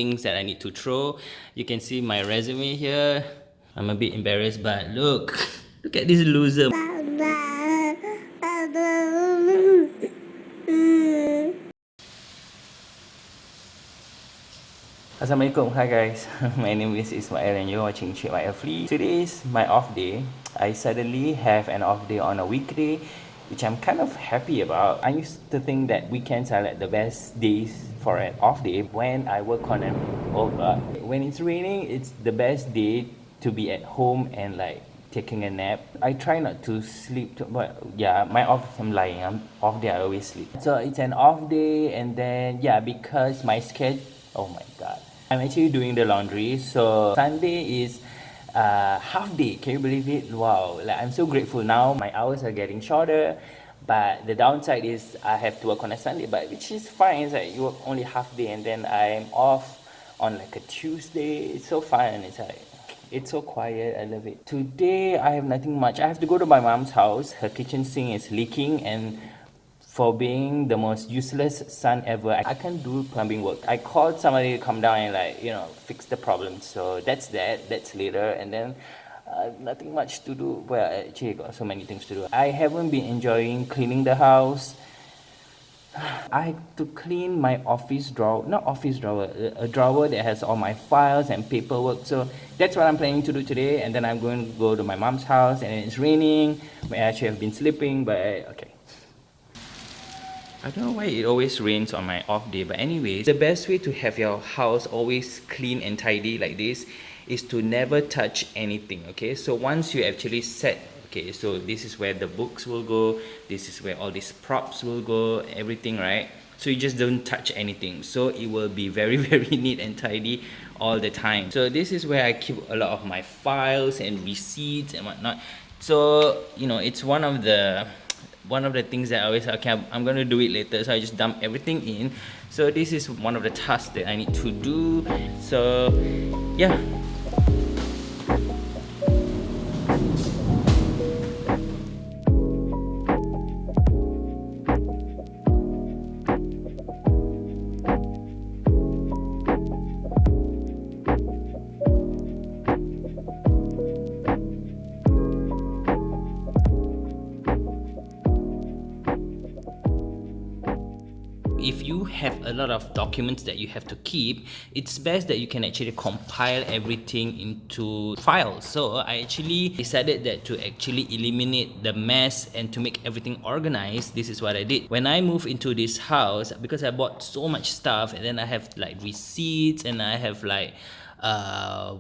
things that I need to throw. You can see my resume here. I'm a bit embarrassed, but look at this loser. Assalamualaikum, hi guys. My name is Ismail and you're watching Chekmael. Today is my off day. I suddenly have an off day on a weekday, which I'm kind of happy about. I used to think that weekends are like the best days for an off day when I work on an when it's raining, it's the best day to be at home and like taking a nap. I try not to sleep but yeah, my off, I'm lying, I'm off day, I always sleep. So it's an off day, and then yeah, because my schedule, oh my god, I'm actually doing the laundry. So Sunday is half day. Can you believe it? Wow, like I'm so grateful now. My hours are getting shorter, but the downside is I have to work on a Sunday, but which is fine. It's like you work only half day and then I'm off on like a Tuesday. It's so fun. It's like, it's so quiet. I love it. Today I have nothing much. I have to go to my mom's house. Her kitchen sink is leaking, and for being the most useless son ever, I can't do plumbing work. I called somebody to come down and like, you know, fix the problem. So that's later. And then nothing much to do. Well, actually I got so many things to do. I haven't been enjoying cleaning the house. I have to clean my office drawer, not office drawer, a drawer that has all my files and paperwork. So that's what I'm planning to do today. And then I'm going to go to my mom's house, and it's raining. I actually have been sleeping, but okay. I don't know why it always rains on my off day, but anyways, the best way to have your house always clean and tidy like this is to never touch anything, okay? So once you actually set, okay, so this is where the books will go, this is where all these props will go, everything, right? So you just don't touch anything, so it will be very very neat and tidy all the time. So this is where I keep a lot of my files and receipts and whatnot. So you know, it's one of the things that I always, okay, I'm gonna do it later, so I just dump everything in. So this is one of the tasks that I need to do. So yeah. If you have a lot of documents that you have to keep, it's best that you can actually compile everything into files. So I actually decided that to actually eliminate the mess and to make everything organized, this is what I did. When I moved into this house, because I bought so much stuff, and then I have like receipts, and I have like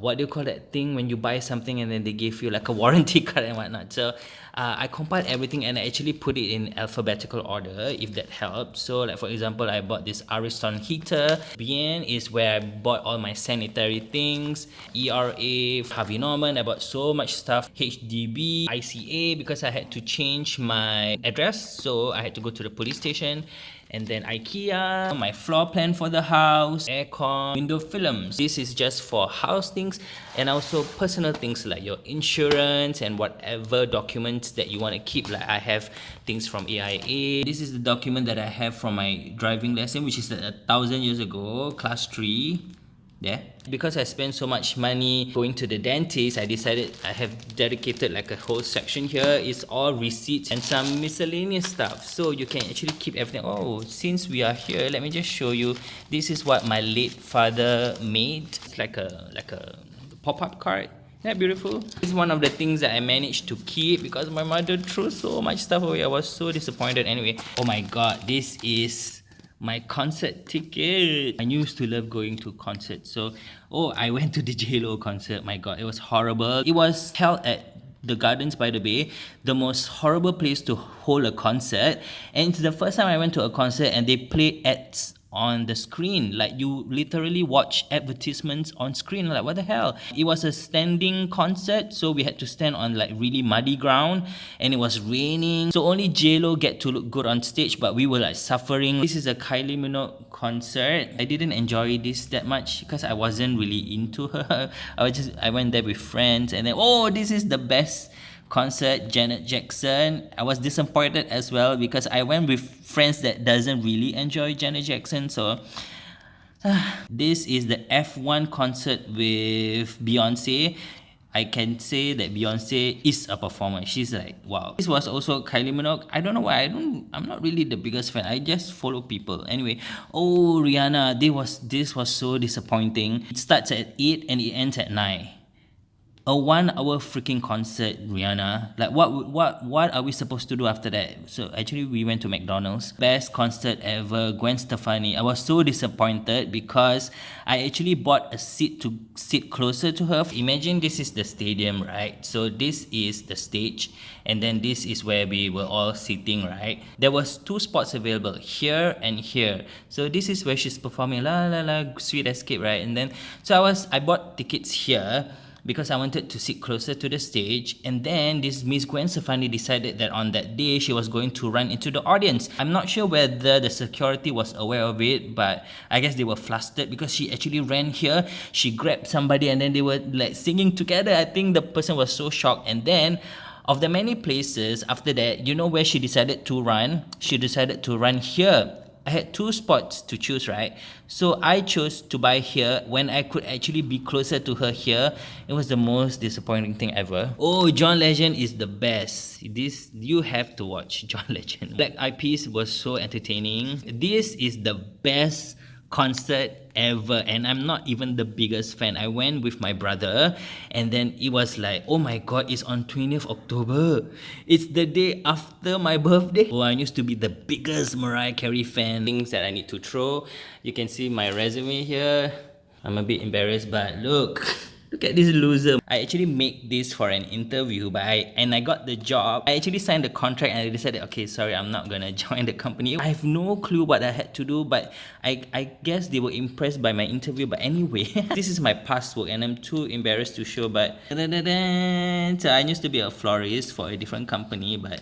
what do you call that thing when you buy something and then they give you like a warranty card and whatnot. So I compiled everything and I actually put it in alphabetical order, if that helps. So like for example, I bought this Ariston heater. BN is where I bought all my sanitary things. ERA, Harvey Norman, I bought so much stuff. HDB, ICA, because I had to change my address, so I had to go to the police station. And then IKEA, my floor plan for the house, aircon, window films. This is just for house things, and also personal things like your insurance and whatever documents that you want to keep. Like I have things from AIA. This is the document that I have from my driving lesson, which is 1,000 years ago, class 3. Yeah, because I spent so much money going to the dentist, I decided I have dedicated like a whole section here. It's all receipts and some miscellaneous stuff, so you can actually keep everything. Oh, since we are here, let me just show you. This is what my late father made. It's like a pop-up card. Isn't that beautiful? This is one of the things that I managed to keep because my mother threw so much stuff away. I was so disappointed. Anyway, oh my god, this is my concert ticket. I used to love going to concerts. So, I went to the J-Lo concert. My god, it was horrible. It was held at the Gardens by the Bay, the most horrible place to hold a concert. And it's the first time I went to a concert and they play ads on the screen. Like you literally watch advertisements on screen. Like what the hell? It was a standing concert, so we had to stand on like really muddy ground, and it was raining, so only J-Lo get to look good on stage, but we were like suffering. This is a Kylie Minogue concert. I didn't enjoy this that much because I wasn't really into her. I went there with friends, and then this is the best concert, Janet Jackson. I was disappointed as well because I went with friends that doesn't really enjoy Janet Jackson. So This is the F1 concert with Beyonce. I can say that Beyonce is a performer. She's like, wow. This was also Kylie Minogue. I don't know why. I'm not really the biggest fan. I just follow people. Anyway, oh Rihanna, this was so disappointing. It starts at 8 and it ends at 9. A 1 hour freaking concert, Rihanna. Like what are we supposed to do after that? So actually we went to McDonald's. Best concert ever, Gwen Stefani. I was so disappointed because I actually bought a seat to sit closer to her. Imagine this is the stadium, right? So this is the stage and then this is where we were all sitting, right? There was 2 spots available, here and here. So this is where she's performing La La La, Sweet Escape, right? And then so I bought tickets here because I wanted to sit closer to the stage, and then this Miss Gwen Stefani decided that on that day she was going to run into the audience. I'm not sure whether the security was aware of it, but I guess they were flustered because she actually ran here, she grabbed somebody and then they were like singing together. I think the person was so shocked. And then of the many places after that, you know where she decided to run? She decided to run here. I had 2 spots to choose, right? So I chose to buy here when I could actually be closer to her here. It was the most disappointing thing ever. Oh, John Legend is the best. This, you have to watch John Legend. Black Eyed Peas was so entertaining. This is the best concert ever, and I'm not even the biggest fan. I went with my brother and then it was like, oh my god, it's on 20th October. It's the day after my birthday. Oh, I used to be the biggest Mariah Carey fan. Things that I need to throw. You can see my resume here. I'm a bit embarrassed, but look. Look at this loser. I actually made this for an interview, but I got the job. I actually signed the contract and I decided, okay, sorry, I'm not gonna join the company. I have no clue what I had to do, but I guess they were impressed by my interview. But anyway, this is my past work and I'm too embarrassed to show, but so I used to be a florist for a different company, but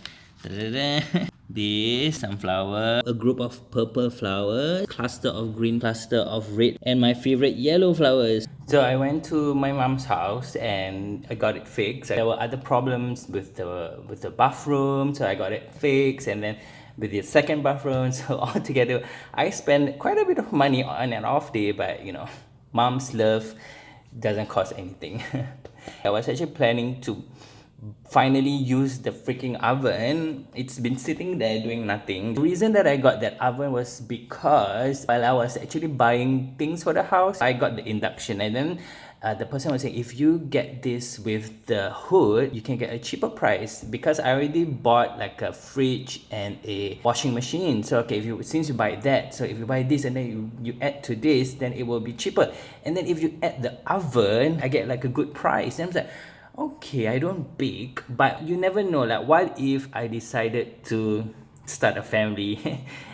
this sunflower, a group of purple flowers, cluster of green, cluster of red, and my favorite yellow flowers. So I went to my mom's house and I got it fixed. There were other problems with the bathroom, so I got it fixed, and then with the second bathroom. So altogether, I spent quite a bit of money on an off day, but you know, mom's love doesn't cost anything. I was actually planning to finally use the freaking oven. It's been sitting there doing nothing. The reason that I got that oven was because while I was actually buying things for the house, I got the induction, and then the person was saying, if you get this with the hood, you can get a cheaper price, because I already bought like a fridge and a washing machine. So okay, since you buy that, so if you buy this and then you add to this, then it will be cheaper. And then if you add the oven, I get like a good price. And I was like, okay, I don't bake, but you never know, like what if I decided to start a family?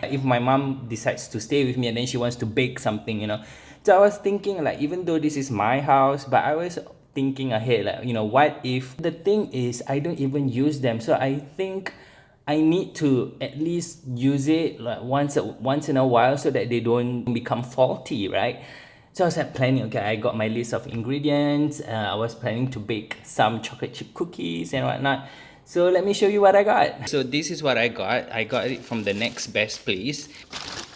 If my mom decides to stay with me and then she wants to bake something, you know. So I was thinking, like, even though this is my house, but I was thinking ahead, like, you know, what if the thing is I don't even use them? So I think I need to at least use it like once in a while so that they don't become faulty, right? So I was like planning, okay, I got my list of ingredients. I was planning to bake some chocolate chip cookies and whatnot. So let me show you what I got. So this is what I got. I got it from the Next Best Place.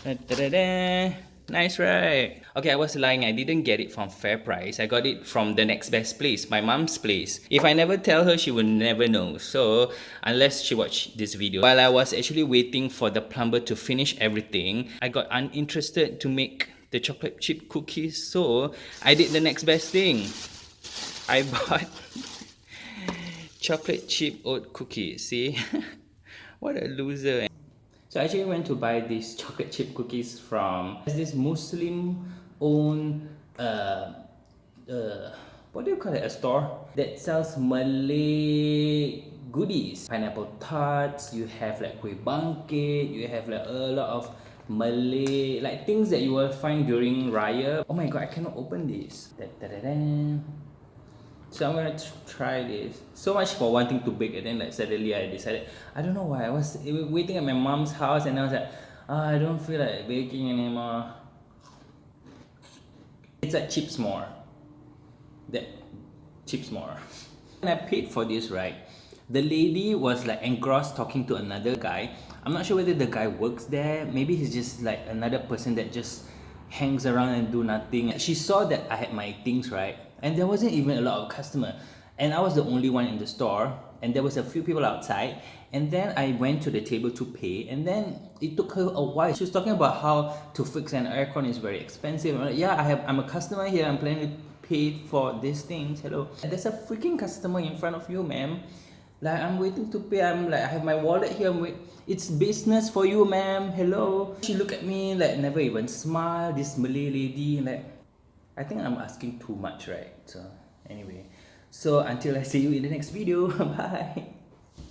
Da-da-da-da. Nice, right? Okay, I was lying. I didn't get it from Fair Price. I got it from the Next Best Place, my mom's place. If I never tell her, she will never know. So unless she watched this video. While I was actually waiting for the plumber to finish everything, I got uninterested to make the chocolate chip cookies, so I did the next best thing. I bought chocolate chip oat cookies. See? What a loser. So I actually went to buy these chocolate chip cookies from this Muslim owned what do you call it, a store that sells Malay goodies. Pineapple tarts, you have like kuih bangkit, you have like a lot of Malay, like things that you will find during Raya. Oh my god, I cannot open this. So I'm gonna try this. So much for wanting to bake, and then like suddenly I decided, I don't know why, I was waiting at my mom's house and I was like, I don't feel like baking anymore. It's like chips more. That chips more. And I paid for this, right? The lady was like engrossed talking to another guy. I'm not sure whether the guy works there. Maybe he's just like another person that just hangs around and do nothing. She saw that I had my things right, and there wasn't even a lot of customer, and I was the only one in the store, and there was a few people outside. And then I went to the table to pay, and then it took her a while. She was talking about how to fix an aircon is very expensive. I'm like, yeah, I'm a customer here. I'm planning to pay for these things. Hello, and there's a freaking customer in front of you, ma'am. Like, I'm waiting to pay. I'm like, I have my wallet here. It's business for you, ma'am. Hello. She looked at me like never even smile. This Malay lady, like, I think I'm asking too much, right? So anyway, so until I see you in the next video, bye.